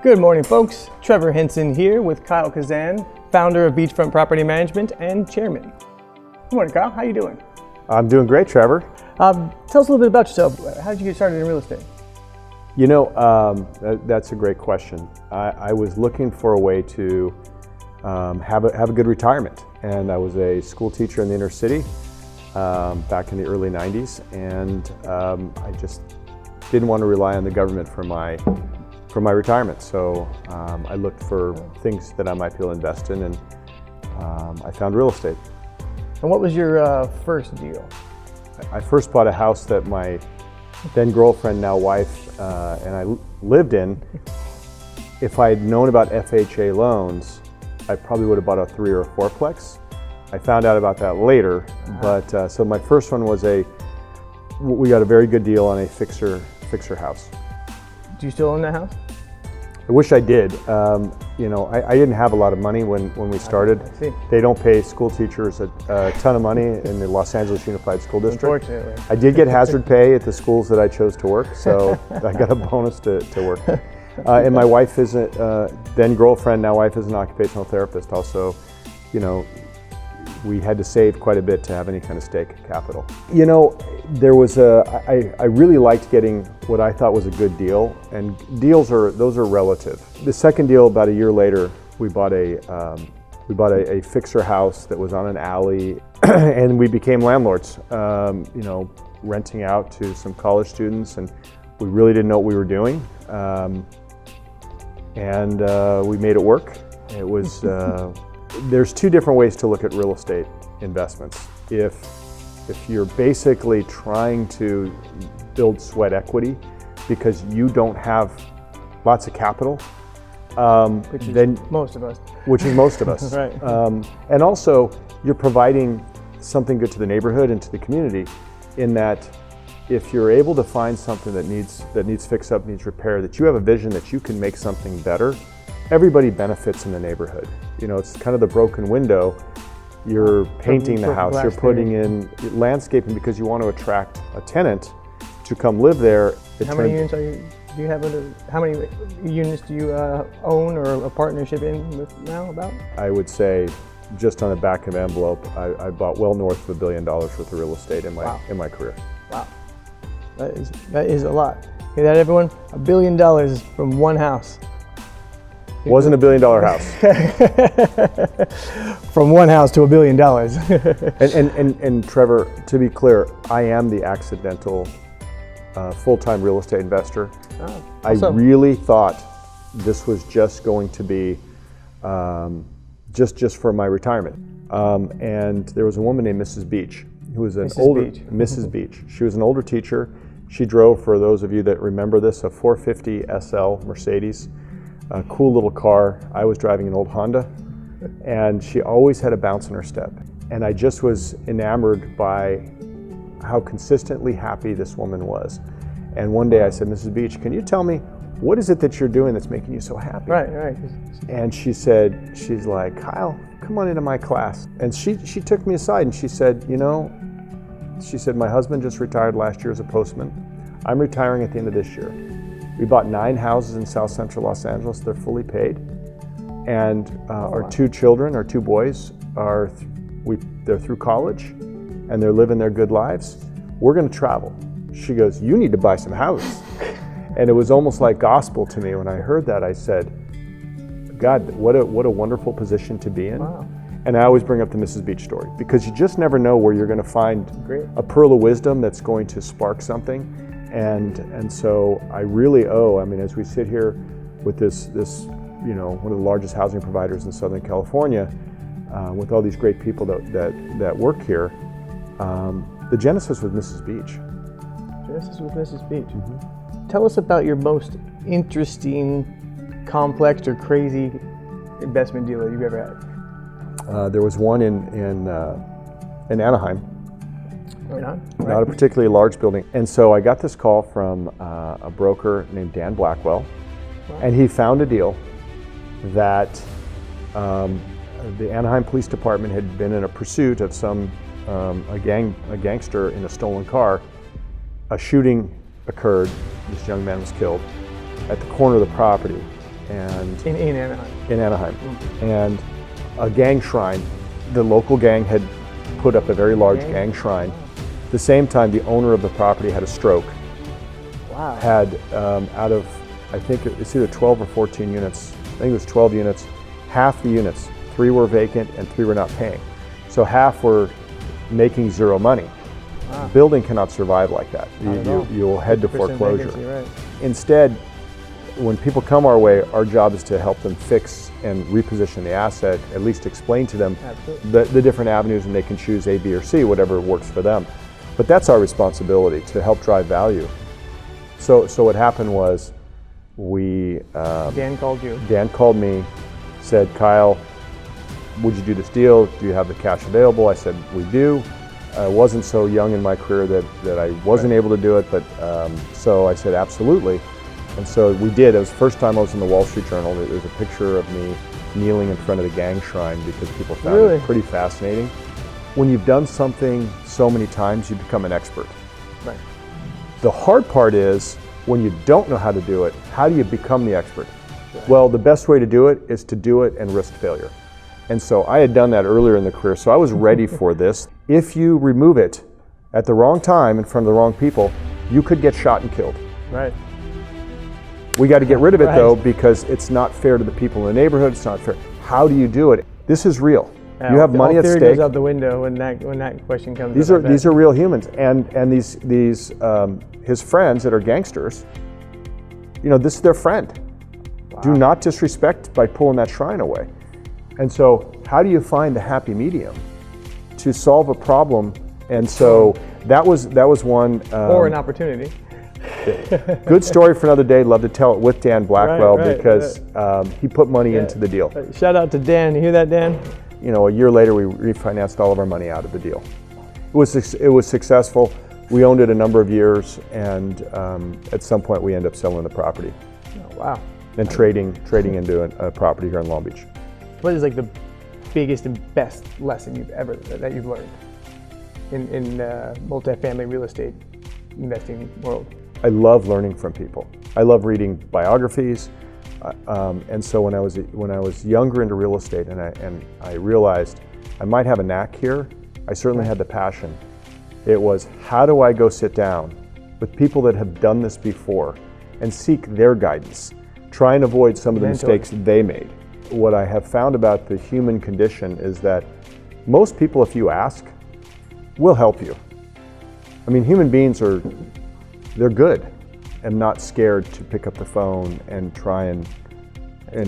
Good morning, folks. Trevor Henson here with Kyle Kazan, founder of Beachfront Property Management and chairman. Good morning, Kyle. How you doing? I'm doing great, Trevor. Tell us a little bit about yourself. How did you get started in real estate? You know, that's a great question. I was looking for a way to have a good retirement, and I was a school teacher in the inner city back in the early 90s, and I just didn't want to rely on the government for my retirement. So I looked for things that I might be able to invest in, and I found real estate. And what was your first deal? I first bought a house that my then girlfriend, now wife, and I lived in. If I had known about FHA loans, I probably would have bought a 3 or a 4-plex. I found out about that later, but so my first one was we got a very good deal on a fixer house. Do you still own that house? I wish I did. You know, I didn't have a lot of money when we started. I see. They don't pay school teachers a ton of money in the Los Angeles Unified School District. Unfortunately. I did get hazard pay at the schools that I chose to work, so I got a bonus to work. And my wife is then girlfriend, now wife, is an occupational therapist. Also, you know, we had to save quite a bit to have any kind of stake capital. You know, there was I really liked getting what I thought was a good deal, and those are relative. The second deal, about a year later, we bought a fixer house that was on an alley, and we became landlords. You know, renting out to some college students, and we really didn't know what we were doing, and we made it work. It was. There's two different ways to look at real estate investments. If you're basically trying to build sweat equity because you don't have lots of capital, Which is most of us. Which is most of us. Right. And also, you're providing something good to the neighborhood and to the community, in that if you're able to find something that needs fix up, needs repair, that you have a vision that you can make something better, everybody benefits in the neighborhood. You know, it's kind of the broken window. You're painting the house, you're putting in landscaping because you want to attract a tenant to come live there. How many units do you have? How many units do you own or a partnership in with now? About? I would say, just on the back of an envelope, I bought well north of $1 billion worth of real estate in my career. Wow, that is a lot. Hear that, everyone? $1 billion from one house. Wasn't $1 billion house. From one house to $1 billion. and Trevor, to be clear, I am the accidental full-time real estate investor. Awesome. I really thought this was just going to be just for my retirement. And there was a woman named Mrs. Beach, who was Mrs. Beach. She was an older teacher. She drove, for those of you that remember this, a 450 SL Mercedes. A cool little car. I was driving an old Honda, and she always had a bounce in her step. And I just was enamored by how consistently happy this woman was. And one day I said, Mrs. Beach, can you tell me, what is it that you're doing that's making you so happy? Right. And she's like, Kyle, come on into my class. And she took me aside and she said, you know, my husband just retired last year as a postman. I'm retiring at the end of this year. We bought 9 houses in South Central Los Angeles. They're fully paid. And our 2 children, our 2 boys, they're through college and they're living their good lives. We're gonna travel. She goes, you need to buy some houses. And it was almost like gospel to me when I heard that. I said, God, what a wonderful position to be in. Wow. And I always bring up the Mrs. Beach story, because you just never know where you're gonna find a pearl of wisdom that's going to spark something. And so I really owe, I mean, as we sit here with this, you know, one of the largest housing providers in Southern California, with all these great people that work here, the genesis was Mrs. Beach. Genesis was Mrs. Beach. Mm-hmm. Tell us about your most interesting, complex, or crazy investment deal that you've ever had. There was one in Anaheim. Right. Not a particularly large building. And so I got this call from a broker named Dan Blackwell. Wow. And he found a deal that the Anaheim Police Department had been in a pursuit of a gangster in a stolen car. A shooting occurred. This young man was killed at the corner of the property. and In Anaheim. in Anaheim. And a gang shrine, the local gang had put up a very large gang shrine. At the same time, the owner of the property had a stroke. Wow. Had out of, I think it's either 12 or 14 units, I think it was 12 units, half the units, 3 were vacant and 3 were not paying. So half were making zero money. Wow. Building cannot survive like that. You'll head to 50% foreclosure. vacancy, right. Instead, when people come our way, our job is to help them fix and reposition the asset, at least explain to them the different avenues, and they can choose A, B, or C, whatever works for them. But that's our responsibility, to help drive value. So what happened was, Dan called you. Dan called me, said, Kyle, would you do this deal? Do you have the cash available? I said, we do. I wasn't so young in my career that I wasn't able to do it, but so I said, absolutely. And so we did. It was the first time I was in the Wall Street Journal. There's a picture of me kneeling in front of the gang shrine because people found it pretty fascinating. When you've done something so many times, you become an expert. Right. The hard part is when you don't know how to do it, how do you become the expert? Right. Well, the best way to do it is to do it and risk failure. And so I had done that earlier in the career, so I was ready for this. If you remove it at the wrong time in front of the wrong people, you could get shot and killed. Right. We got to get rid of it though, because it's not fair to the people in the neighborhood. It's not fair. How do you do it? This is real. You have money at stake. Theory goes out the window when that question comes. These are real humans, and these his friends that are gangsters. You know, this is their friend. Wow. Do not disrespect by pulling that shrine away. And so, how do you find the happy medium to solve a problem? And so that was one. Or an opportunity. Good story for another day. Love to tell it with Dan Blackwell, because he put money into the deal. Shout out to Dan. You hear that, Dan? You know, a year later, we refinanced all of our money out of the deal. It was successful. We owned it a number of years, and at some point, we ended up selling the property. Oh, wow. And trading into a property here in Long Beach. What is like the biggest and best lesson that you've learned in multifamily real estate investing world? I love learning from people. I love reading biographies, and so when I was younger into real estate, and I realized I might have a knack here, I certainly had the passion. It was, how do I go sit down with people that have done this before and seek their guidance, try and avoid some of the mistakes they made. What I have found about the human condition is that most people, if you ask, will help you. I mean, human beings they're good and not scared to pick up the phone and try and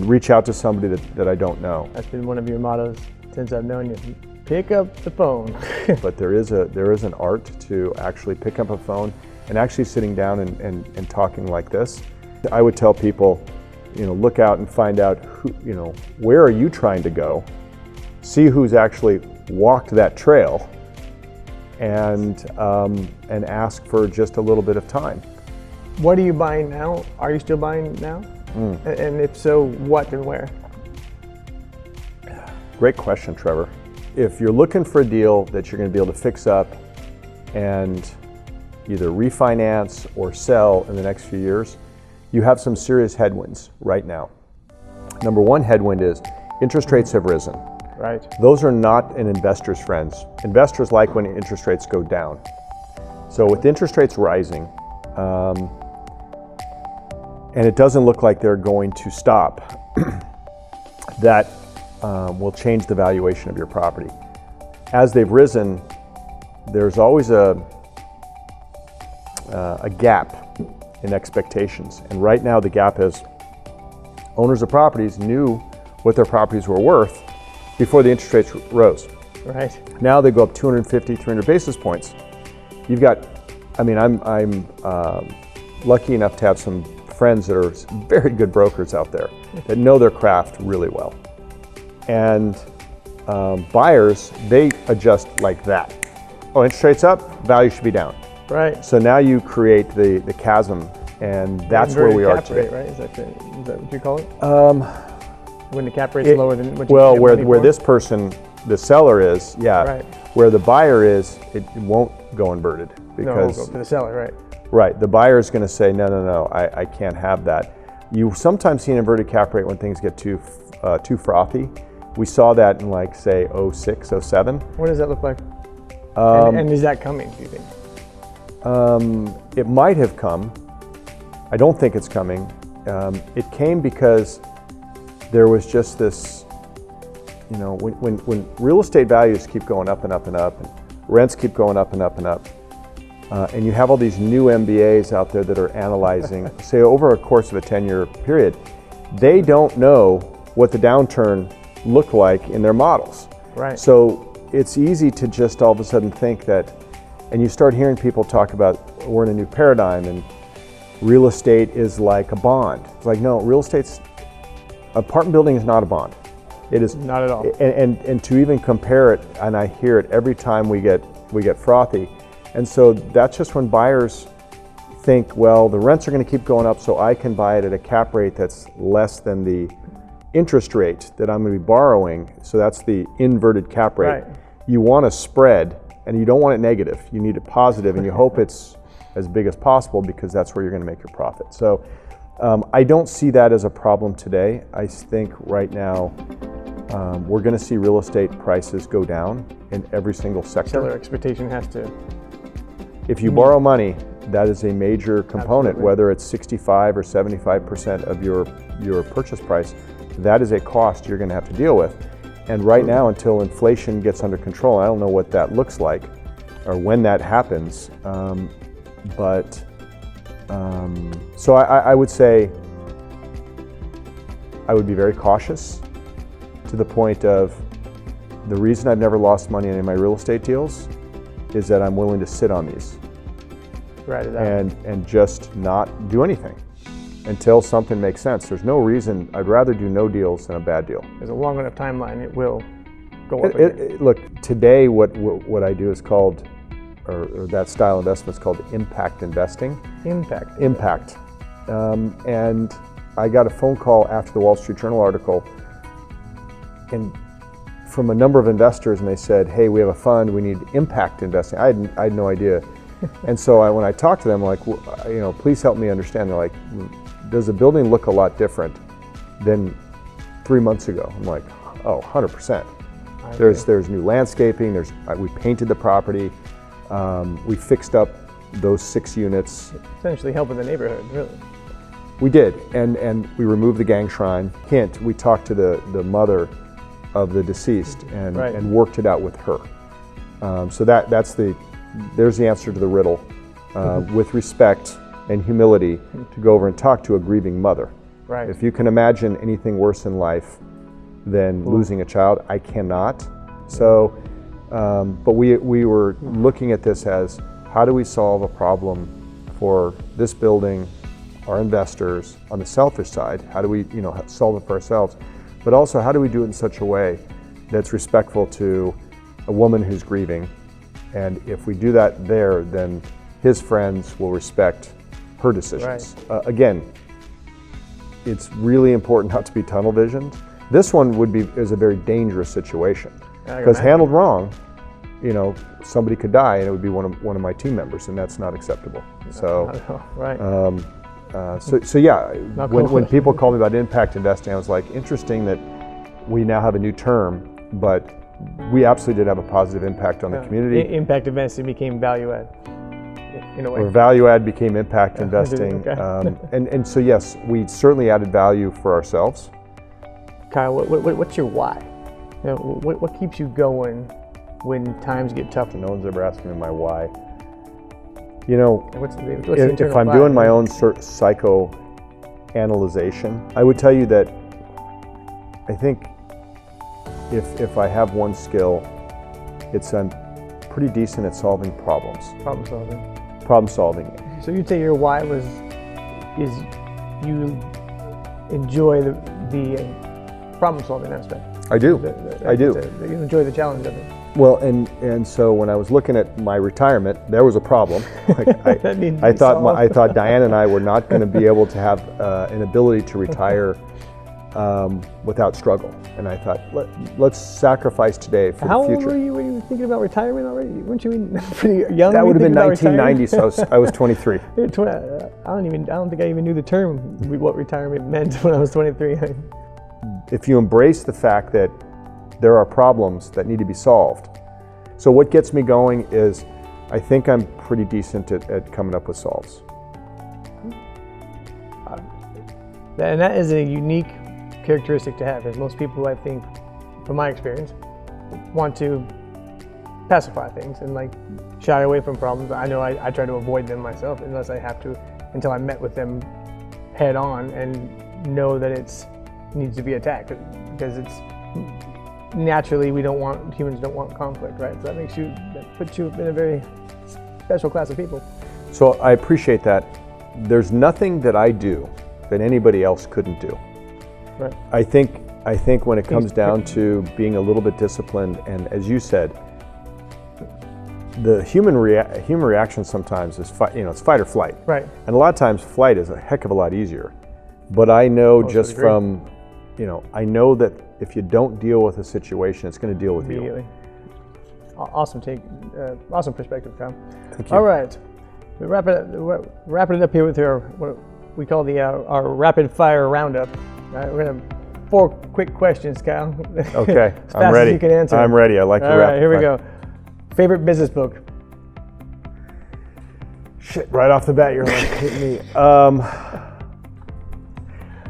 reach out to somebody that I don't know. That's been one of your mottos since I've known you. Pick up the phone. But there is an art to actually pick up a phone and actually sitting down and talking like this. I would tell people, you know, look out and find out where are you trying to go? See who's actually walked that trail, and ask for just a little bit of time. What are you buying now? Are you still buying now? And if so, what and where? Great question, Trevor. If you're looking for a deal that you're going to be able to fix up and either refinance or sell in the next few years, you have some serious headwinds right now. Number one headwind is interest rates have risen. Right. Those are not an investor's friends. Investors like when interest rates go down. So with interest rates rising, and it doesn't look like they're going to stop, that will change the valuation of your property. As they've risen, there's always a gap in expectations. And right now the gap is owners of properties knew what their properties were worth before the interest rates rose. Right. Now they go up 250, 300 basis points. You've got, I mean, I'm lucky enough to have some friends that are very good brokers out there that know their craft really well. And buyers, they adjust like that. Oh, interest rates up, value should be down. Right. So now you create the chasm, and that's where we are today. Right? Is that what you call it? When the cap rate's lower than what you well, get where money for? this person, the seller is, yeah. Right. Where the buyer is, it won't go inverted No, it won't because go to the seller, right? right, the buyer is going to say, no, I can't have that. You sometimes see an inverted cap rate when things get too frothy. We saw that in like say 06, 07. What does that look like? And is that coming, do you think? It might have come. I don't think it's coming. It came because there was just this, you know, when real estate values keep going up and up and up, and rents keep going up and up and up, and you have all these new MBAs out there that are analyzing, say over a course of a 10-year period, they don't know what the downturn looked like in their models. Right. So it's easy to just all of a sudden think that, and you start hearing people talk about we're in a new paradigm and real estate is like a bond. It's like, no, apartment building is not a bond. It is not at all. And to even compare it, and I hear it every time we get frothy. And so that's just when buyers think, well, the rents are going to keep going up, so I can buy it at a cap rate that's less than the interest rate that I'm going to be borrowing. So that's the inverted cap rate. Right. You want a spread, and you don't want it negative. You need it positive, and you hope it's as big as possible because that's where you're going to make your profit. So I don't see that as a problem today. I think right now we're going to see real estate prices go down in every single sector. Seller expectation has to. If you borrow money, that is a major component, Absolutely. whether it's 65 or 75% of your purchase price. That is a cost you're going to have to deal with. And right now, until inflation gets under control, I don't know what that looks like or when that happens. So I would say I would be very cautious to the point of the reason I've never lost money in any of my real estate deals is that I'm willing to sit on these and just not do anything until something makes sense. There's no reason. I'd rather do no deals than a bad deal. There's a long enough timeline, it will go up again. Look, today what I do is called, or that style of investment is called impact investing. Impact. And I got a phone call after the Wall Street Journal article and from a number of investors, and they said, hey, we have a fund, we need impact investing. I had no idea. And so when I talked to them, like, well, you know, please help me understand. They're like, does the building look a lot different than 3 months ago? I'm like, oh, 100%. There's new landscaping, we painted the property, we fixed up those 6 units. Essentially helping the neighborhood, really. We did, and we removed the gang shrine. Hint, we talked to the mother of the deceased and worked it out with her. So there's the answer to the riddle. With respect and humility to go over and talk to a grieving mother. Right. If you can imagine anything worse in life than losing a child, I cannot. So, but we were looking at this as, how do we solve a problem for this building, our investors, on the selfish side? How do we solve it for ourselves? But also, how do we do it in such a way that's respectful to a woman who's grieving? And if we do that there, then his friends will respect her decisions. Right. Again, it's really important not to be tunnel visioned. This one is a very dangerous situation because handled wrong, somebody could die and it would be one of my team members, and that's not acceptable. So, right. So yeah, when people call me about impact investing, I was like, interesting that we now have a new term, but we absolutely did have a positive impact on the community. Impact investing became value add, in a way. Or value add became impact investing. Okay. And so yes, we certainly added value for ourselves. Kyle, what's your why? What keeps you going when times get tough? No one's ever asked me my why. What's if I'm doing my own psychoanalyzation, I would tell you that I think if I have one skill, it's I'm pretty decent at solving problems. Problem solving. So you'd say your why is you enjoy the problem solving aspect. I do. I do. You enjoy the challenge of it. Well, and so when I was looking at my retirement, there was a problem. I thought Diane and I were not going to be able to have an ability to retire without struggle. And I thought, let's sacrifice today for How the future. old were you when you were thinking about retirement already? Weren't you pretty young? That when would you have been thinking about 1990, so I was 23. I don't think I even knew the term, what retirement meant when I was 23. If you embrace the fact that there are problems that need to be solved. So what gets me going is I think I'm pretty decent at coming up with solves. And that is a unique characteristic to have, because most people, I think, from my experience, want to pacify things and like shy away from problems. I know I try to avoid them myself unless I have to, until I'm met with them head on and know that it needs to be attacked, because it's naturally humans don't want conflict, right? So that puts you in a very special class of people. So I appreciate that. There's nothing that I do that anybody else couldn't do. Right. I think when it comes down to being a little bit disciplined, and as you said, the human reaction sometimes is it's fight or flight. Right. And a lot of times flight is a heck of a lot easier. But I know just from, I know that if you don't deal with a situation, it's going to deal with you. Awesome take, awesome perspective, Kyle. Thank you. All right, we're wrapping it up here with what we call our rapid fire roundup. We're gonna 4 quick questions, Kyle. Okay, as fast I'm ready. As you can answer. I'm ready. I like the rapid fire. All right, here we go. Favorite business book? Shit, right off the bat, you're like hitting me.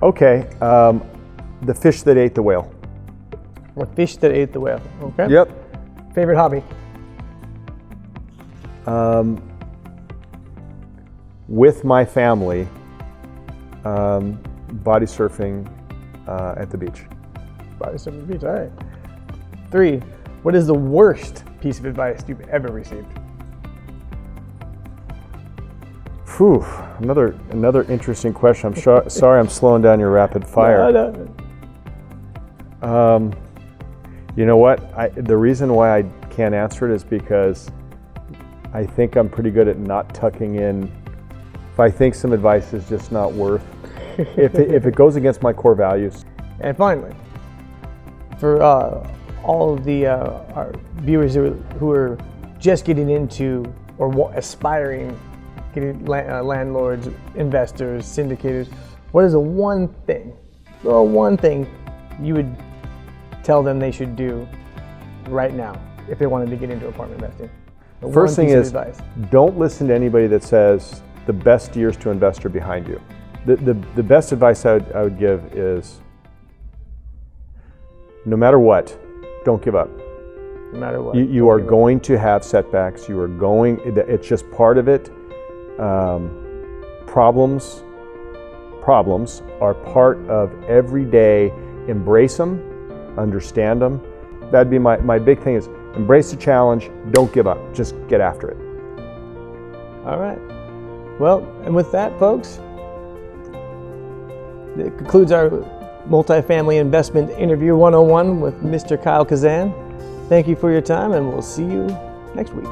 Okay, The Fish That Ate the Whale. The Fish That Ate the Whale. Okay. Yep. Favorite hobby? With my family, body surfing at the beach. Body surfing at the beach. All right. 3. What is the worst piece of advice you've ever received? Whew, another interesting question. I'm sorry I'm slowing down your rapid fire. No. You know what? The reason why I can't answer it is because I think I'm pretty good at not tucking in. If I think some advice is just not worth, if it goes against my core values. And finally, for all of the our viewers who are just getting into or aspiring, getting landlords, investors, syndicators, what is the one thing you would tell them they should do right now if they wanted to get into apartment investing? First thing is, don't listen to anybody that says the best years to invest are behind you. The best advice I would give is, no matter what, don't give up. No matter what. You are going to have setbacks. It's just part of it. Problems are part of every day. Embrace them, understand them. That'd be my big thing is embrace the challenge, don't give up, just get after it. All right. Well, and with that, folks, it concludes our Multifamily Investment Interview 101 with Mr. Kyle Kazan. Thank you for your time, and we'll see you next week.